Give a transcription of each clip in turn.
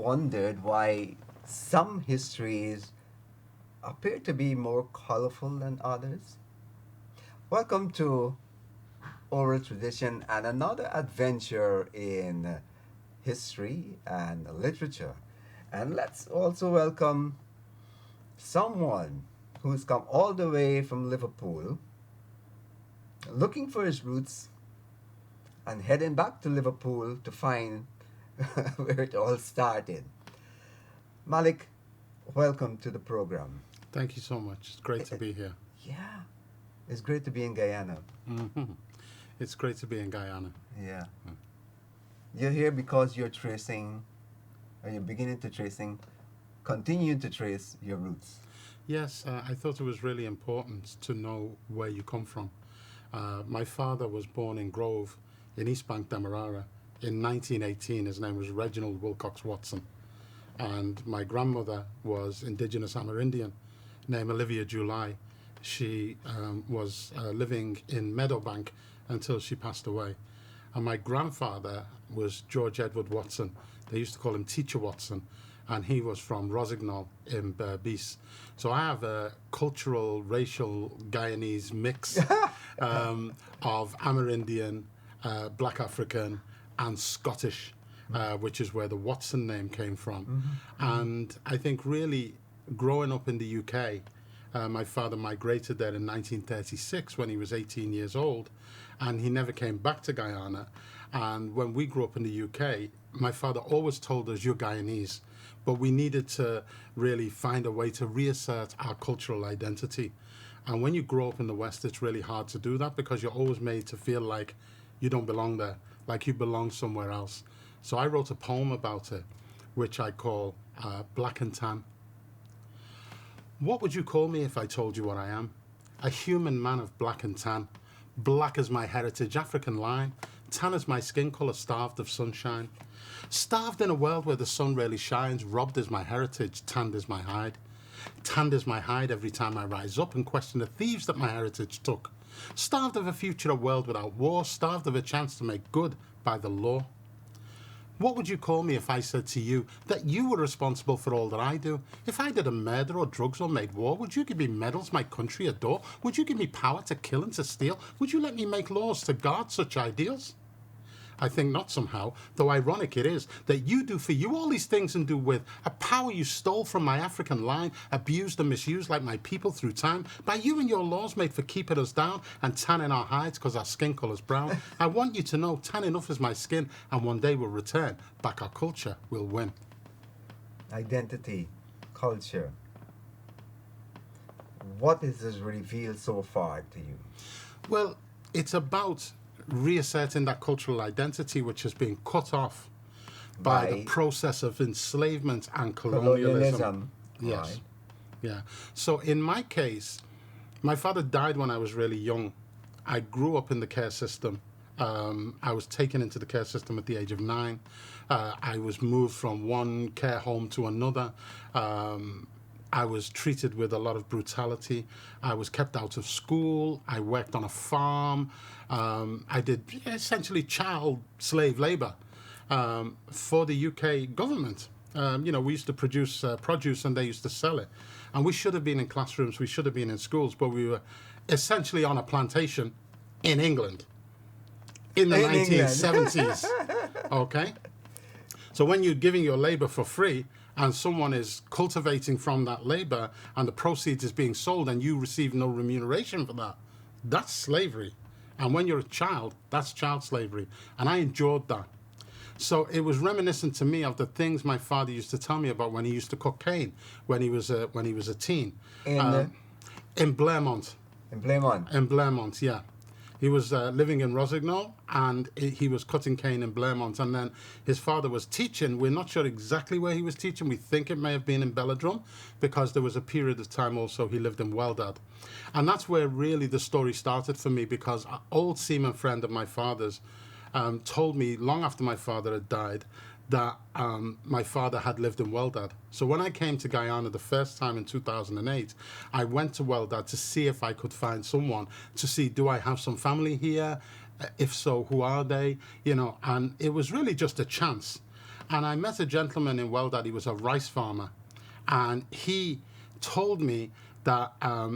wondered why some histories appear to be more colorful than others? Welcome to Oral Tradition and another adventure in history and literature. And let's also welcome someone who's come all the way from Liverpool looking for his roots and heading back to Liverpool to find where it all started. Malik, welcome to the program. Thank you so much. It's great to be here. Yeah, it's great to be in Guyana. hmm It's great to be in Guyana. Yeah. You're here because you're tracing, or you're beginning to continue to trace your roots. Yes, I thought it was really important to know where you come from. My father was born in Grove in East Bank, Demerara in 1918. His name was Reginald Wilcox Watson. And my grandmother was indigenous Amerindian named Olivia July. She was living in Meadowbank until she passed away. And my grandfather was George Edward Watson. They used to call him Teacher Watson. And he was from Rosignol in Berbice. So I have a cultural, racial Guyanese mix of Amerindian, Black African, and Scottish, which is where the Watson name came from. Mm-hmm. And I think really growing up in the UK, my father migrated there in 1936 when he was 18 years old, and he never came back to Guyana. And when we grew up in the UK, my father always told us, you're Guyanese. But we needed to really find a way to reassert our cultural identity. And when you grow up in the West, it's really hard to do that because you're always made to feel like you don't belong there, like you belong somewhere else. So I wrote a poem about it, which I call Black and Tan. What would you call me if I told you what I am? A human man of black and tan. Black is my heritage, African line. Tan is my skin colour, starved of sunshine. Starved in a world where the sun rarely shines. Robbed is my heritage, tanned is my hide. Tanned is my hide every time I rise up and question the thieves that my heritage took. Starved of a future, a world without war. Starved of a chance to make good by the law. What would you call me if I said to you that you were responsible for all that I do? If I did a murder or drugs or made war, would you give me medals my country adore? Would you give me power to kill and to steal? Would you let me make laws to guard such ideals? I think not somehow, though ironic it is, that you do for you all these things and do with a power you stole from my African line, abused and misused like my people through time, by you and your laws made for keeping us down and tanning our hides because our skin colour's brown. I want you to know tan enough is my skin, and one day we'll return, back our culture will win. Identity, culture. What is this revealed so far to you? Well, it's about reasserting that cultural identity which has been cut off by the process of enslavement and colonialism. Yes. Right. Yeah. So in my case, my father died when I was really young. I grew up in the care system. I was taken into the care system at the age of 9. I was moved from one care home to another. I was treated with a lot of brutality. I was kept out of school. I worked on a farm. I did essentially child slave labor for the UK government. We used to produce produce and they used to sell it. And we should have been in classrooms, we should have been in schools, but we were essentially on a plantation in England in the 1970s. Okay? So when you're giving your labor for free, and someone is cultivating from that labor and the proceeds is being sold and you receive no remuneration for that, that's slavery. And when you're a child, that's child slavery. And I endured that. So it was reminiscent to me of the things my father used to tell me about when he used to cook cane when he was a teen. In Blairmont. In Blairmont? In Blairmont, yeah. He was living in Rosignol, and he was cutting cane in Blairmont. And then his father was teaching. We're not sure exactly where he was teaching. We think it may have been in Belladrum, because there was a period of time also he lived in Weldad. And that's where really the story started for me, because an old seaman friend of my father's told me long after my father had died that my father had lived in Weldad. So when I came to Guyana the first time in 2008, I went to Weldad to see if I could find someone, to see, do I have some family here? If so, who are they? And it was really just a chance. And I met a gentleman in Weldad. He was a rice farmer. And he told me that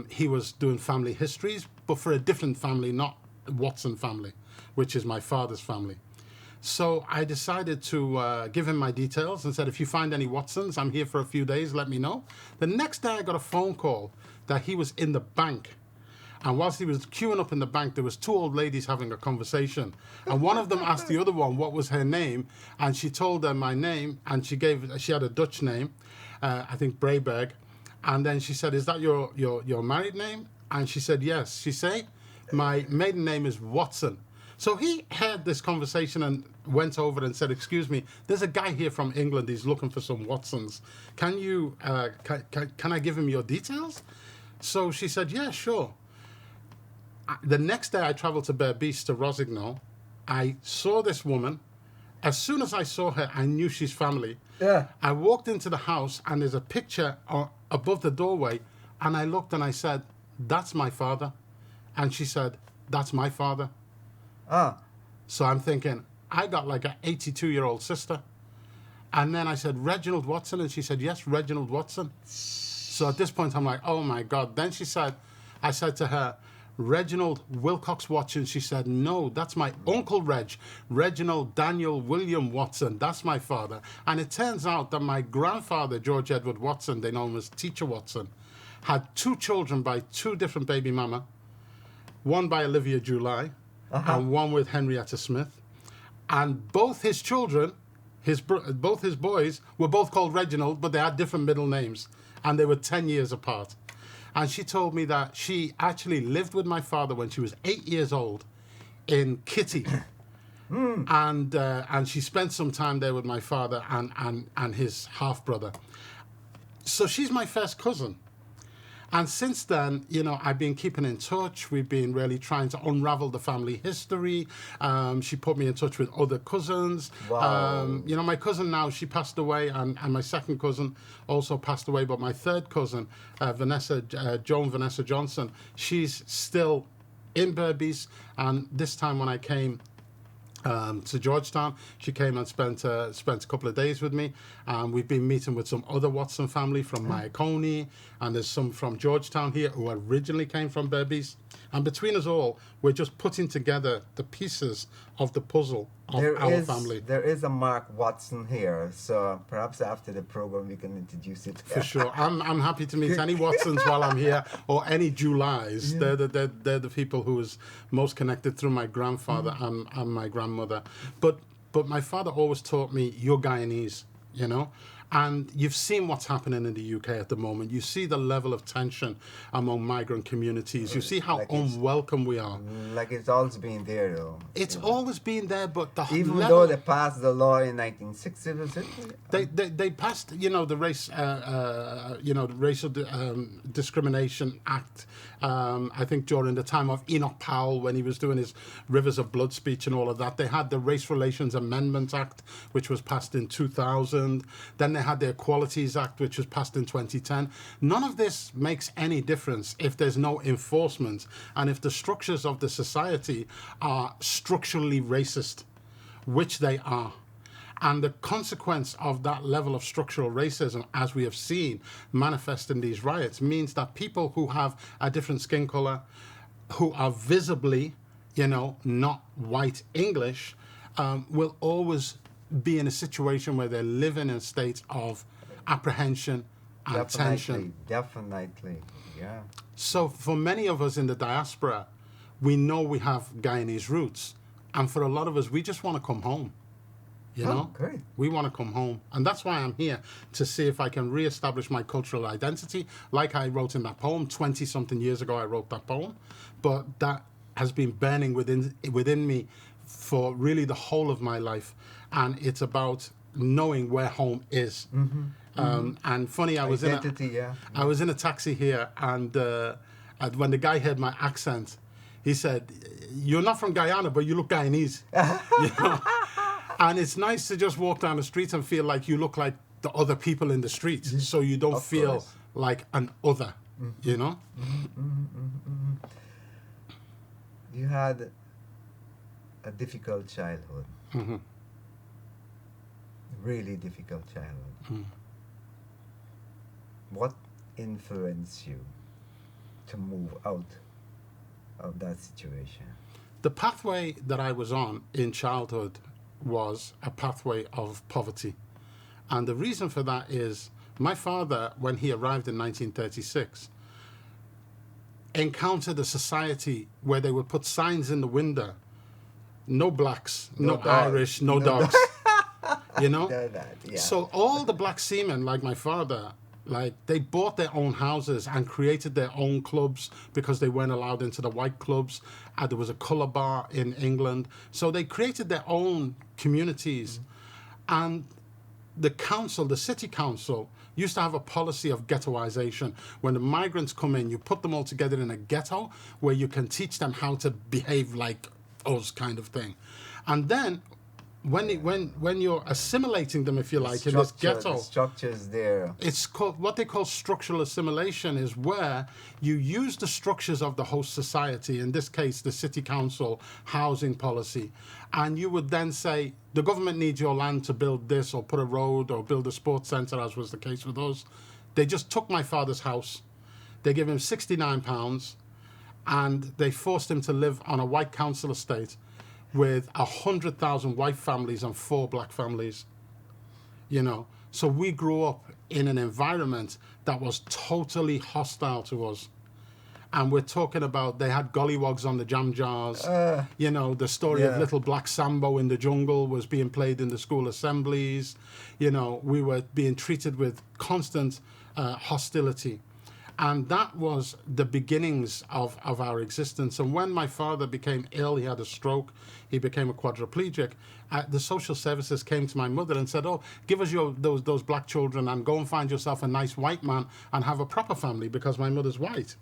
he was doing family histories, but for a different family, not Watson family, which is my father's family. So I decided to give him my details and said, if you find any Watsons, I'm here for a few days, let me know. The next day I got a phone call that he was in the bank. And whilst he was queuing up in the bank, there was two old ladies having a conversation. And one of them asked the other one what was her name. And she told her my name, and she had a Dutch name, I think Brayberg. And then she said, is that your married name? And she said, yes. She said, my maiden name is Watson. So he heard this conversation and went over and said, excuse me, there's a guy here from England. He's looking for some Watsons. Can you, can I give him your details? So she said, yeah, sure. The next day I travelled to Berbice, to Rosignol. I saw this woman. As soon as I saw her, I knew she's family. Yeah. I walked into the house and there's a picture above the doorway. And I looked and I said, that's my father. And she said, that's my father. Ah. So I'm thinking, I got like an 82-year-old sister. And then I said, Reginald Watson? And she said, yes, Reginald Watson. So at this point, I'm like, oh my God. Then I said to her, Reginald Wilcox Watson. She said, no, that's my Uncle Reg, Reginald Daniel William Watson. That's my father. And it turns out that my grandfather, George Edward Watson, they know him as Teacher Watson, had two children by two different baby mama, one by Olivia July, and one with Henrietta Smith. And both his children, both his boys, were both called Reginald, but they had different middle names. And they were 10 years apart. And she told me that she actually lived with my father when she was 8 years old in Kitty. And she spent some time there with my father and his half-brother. So she's my first cousin. And since then, you know, I've been keeping in touch. We've been really trying to unravel the family history. She put me in touch with other cousins. Wow. You know, my cousin now, she passed away, and my second cousin also passed away. But my third cousin, Joan Vanessa Johnson, she's still in Berbice. And this time when I came to Georgetown, she came and spent a couple of days with me. We've been meeting with some other Watson family from Myakoni, and there's some from Georgetown here who originally came from Berbice. And between us all, we're just putting together the pieces of the puzzle of our family. There is a Mark Watson here, so perhaps after the program we can introduce it. For sure. I'm happy to meet any Watsons while I'm here, or any Julys. Yeah. They're the people who was most connected through my grandfather and my grandmother. But my father always taught me, you're Guyanese, you know? And you've seen what's happening in the UK at the moment. You see the level of tension among migrant communities. You see how unwelcome we are. Like it's always been there, though. It's always been there, but even though they passed the law in 1960, was it? They passed, you know, the Racial Discrimination Act. I think during the time of Enoch Powell, when he was doing his Rivers of Blood speech and all of that. They had the Race Relations Amendment Act, which was passed in 2000. Then they had the Equalities Act, which was passed in 2010. None of this makes any difference if there's no enforcement and if the structures of the society are structurally racist, which they are. And the consequence of that level of structural racism, as we have seen manifest in these riots, means that people who have a different skin color, who are visibly, you know, not white English, will always be in a situation where they're living in a state of apprehension and tension. Definitely, yeah. So for many of us in the diaspora, we know we have Guyanese roots. And for a lot of us, we just want to come home. You know, great. We want to come home. And that's why I'm here, to see if I can reestablish my cultural identity. Like I wrote in that poem, 20-something years ago I wrote that poem. But that has been burning within me for really the whole of my life. And it's about knowing where home is. And funny, I was in a taxi here, and when the guy heard my accent, he said, "You're not from Guyana, but you look Guyanese." You know? And it's nice to just walk down the street and feel like you look like the other people in the street, so you don't feel like an other, you know? You had a difficult childhood. really difficult childhood. Mm. What influenced you to move out of that situation? The pathway that I was on in childhood was a pathway of poverty. And the reason for that is my father, when he arrived in 1936, encountered a society where they would put signs in the window: no blacks, no dogs, Irish, no dogs. You know? Yeah. So all the black seamen, like my father, like they bought their own houses and created their own clubs because they weren't allowed into the white clubs. There was a colour bar in England. So they created their own communities. And the council, the city council, used to have a policy of ghettoization. When the migrants come in, you put them all together in a ghetto where you can teach them how to behave like us, kind of thing. And then when you're assimilating them, if you like, in this ghetto, the structures there. it's called what they call structural assimilation, is where you use the structures of the host society, in this case the city council housing policy, and you would then say the government needs your land to build this or put a road or build a sports centre, as was the case with us. They just took my father's house, they gave him £69, and they forced him to live on a white council estate with 100,000 white families and 4 black families, you know. So we grew up in an environment that was totally hostile to us. And we're talking about, they had gollywogs on the jam jars. You know, the story of Little Black Sambo in the Jungle was being played in the school assemblies. You know, we were being treated with constant hostility. And that was the beginnings of our existence. And when my father became ill, he had a stroke, he became a quadriplegic, the social services came to my mother and said, oh, give us those black children and go and find yourself a nice white man and have a proper family, because my mother's white.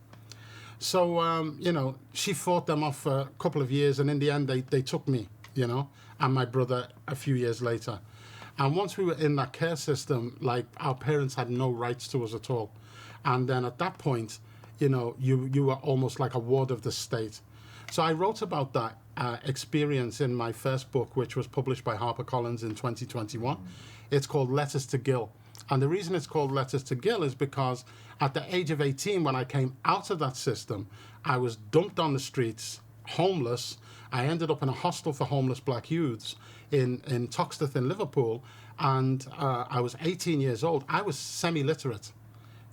So, you know, she fought them off for a couple of years, and in the end, they took me, you know, and my brother a few years later. And once we were in that care system, like, our parents had no rights to us at all. And then at that point, you know, you were almost like a ward of the state. So I wrote about that experience in my first book, which was published by HarperCollins in 2021. It's called Letters to Gil. And the reason it's called Letters to Gil is because at the age of 18, when I came out of that system, I was dumped on the streets, homeless. I ended up in a hostel for homeless black youths in Toxteth in Liverpool. And I was 18 years old. I was semi-literate.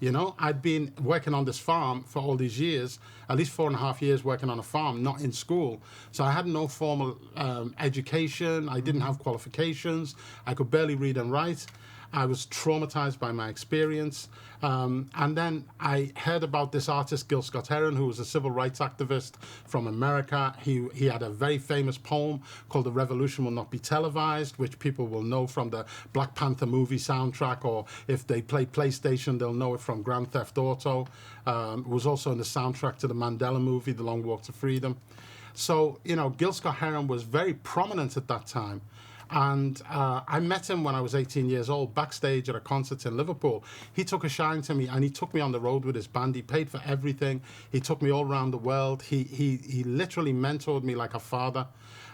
You know, I'd been working on this farm for all these years, at least 4.5 years working on a farm, not in school. So I had no formal education. I didn't have qualifications. I could barely read and write. I was traumatized by my experience. And then I heard about this artist, Gil Scott-Heron, who was a civil rights activist from America. He had a very famous poem called The Revolution Will Not Be Televised, which people will know from the Black Panther movie soundtrack, or if they play PlayStation, they'll know it from Grand Theft Auto. It was also in the soundtrack to the Mandela movie, The Long Walk to Freedom. So, you know, Gil Scott-Heron was very prominent at that time. And I met him when I was 18 years old, backstage at a concert in Liverpool. He took a shine to me, and he took me on the road with his band. He paid for everything. He took me all around the world. He literally mentored me like a father.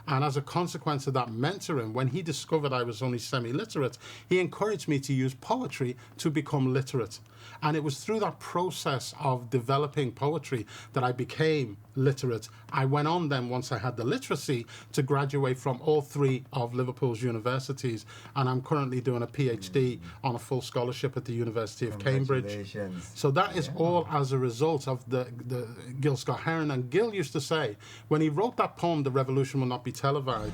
And as a consequence of that mentoring, when he discovered I was only semi-literate, he encouraged me to use poetry to become literate. And it was through that process of developing poetry that I became literate. I went on then, once I had the literacy, to graduate from all 3 of Liverpool's universities. And I'm currently doing a PhD on a full scholarship at the University of Cambridge. So that is all as a result of the Gil Scott-Heron. And Gil used to say, when he wrote that poem, The Revolution Will Not Be Televised,